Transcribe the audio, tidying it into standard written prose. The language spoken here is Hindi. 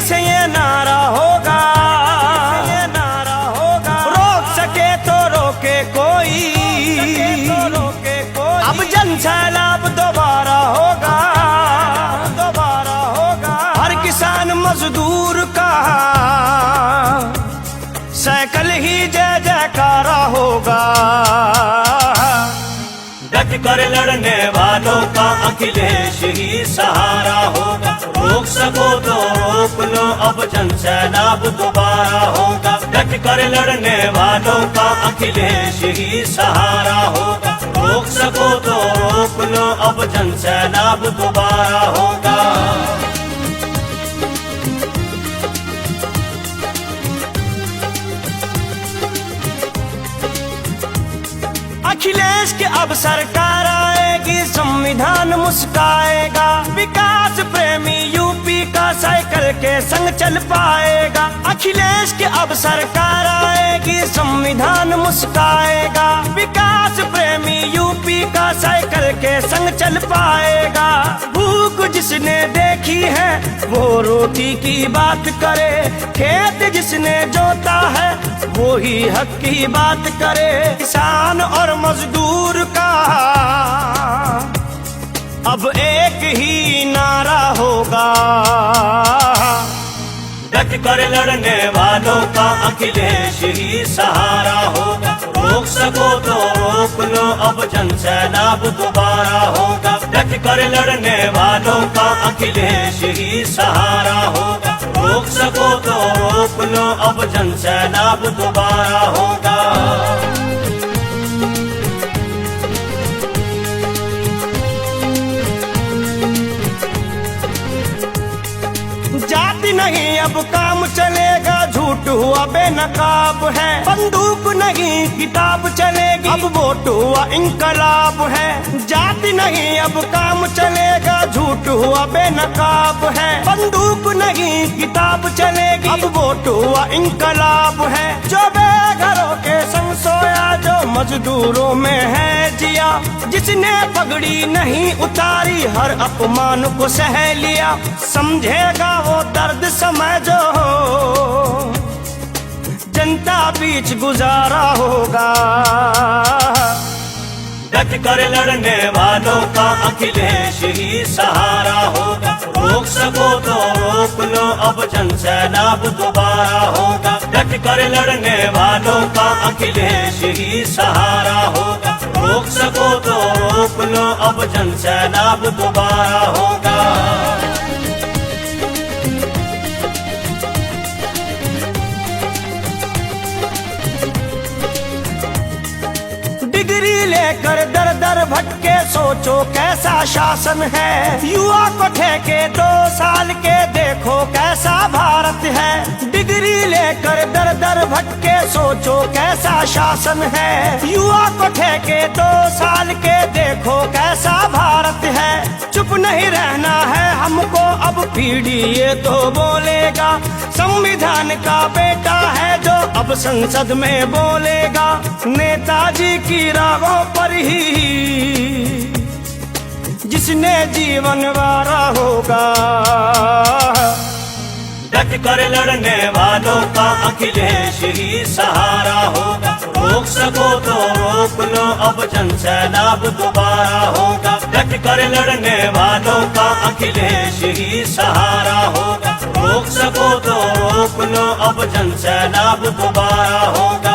से ये नारा होगा, ये नारा होगा, रोक सके तो रोके कोई, अब जन सैलाब दोबारा होगा, दोबारा होगा। हर किसान मजदूर का साइकिल ही जय जयकारा होगा। डट कर लड़ने वालों का अखिलेश ही सहारा होगा। रोक सको तो रोक लो, अब जन सैलाब दोबारा होगा। डट कर लड़ने वालों का अखिलेश ही सहारा होगा। रोक सको तो रोक लो, अब जन सैलाब दोबारा होगा। अखिलेश की अब सरकार आएगी, संविधान मुस्काएगा। विकास प्रेमी यूपी का साइकिल के संग चल पाएगा। अखिलेश की अब सरकार आएगी, संविधान मुस्काएगा। विकास प्रेमी यूपी का साइकिल के संग चल पाएगा। भूख जिसने देखी है वो रोटी की बात करे, खेत जिसने जोता है वो ही हक की बात करे। किसान और मजदूर का अब एक ही नारा होगा। डट कर लड़ने वालों का अखिलेश ही सहारा होगा। रोक सको तो रोक लो, अब जन सैलाब दोबारा होगा। डट कर लड़ने वालों का अखिलेश ही सहारा होगा। रोक सको तो रोक लो, अब जन सैलाब दोबारा होगा। जाति नहीं अब काम चलेगा, झूठ हुआ बेनकाब है। बंदूक नहीं किताब चलेगी, अब वोट हुआ इनकलाब है। जाति नहीं अब काम चलेगा, झूठ हुआ बेनकाब है। बंदूक नहीं किताब चलेगी, अब वोट हुआ इनकलाब है। जो बेघरों के संग सोया, जो मजदूरों में है जिया, जिसने पगड़ी नहीं उतारी हर अपमान को सह लिया, समझेगा वो दर्द समय जो जनता बीच गुजारा होगा। डट कर लड़ने वालों का अखिलेश ही सहारा होगा। रोक सको तो रोक लो, अब जन सैलाब दोबारा होगा। डट कर लड़ने वालों का अखिलेश ही सहारा होगा। रोक सको तो रोक लो, अब जन सैलाब दोबारा होगा। डिग्री लेकर दर दर भटके सोचो कैसा शासन है। युवा को ठेके 2 साल के देखो कैसा भारत है। डिग्री लेकर दर दर भटके सोचो कैसा शासन है। युवा को ठेके 2 साल के देखो कैसा भारत है। चुप नहीं रहना है हमको, अब पीढ़ी ये तो बोलेगा। संविधान का बेटा है जो अब संसद में बोलेगा। नेताजी की राहों पर ही जिसने जीवन वारा होगा। डट कर लड़ने वालों का अखिलेश ही सहारा होगा। रोक सको तो रोक लो, अब जन सैलाब दोबारा होगा। डट कर लड़ने वालों का अखिलेश ही सहारा होगा। रोक सको तो रोक लो, अब जन सैलाब दोबारा होगा।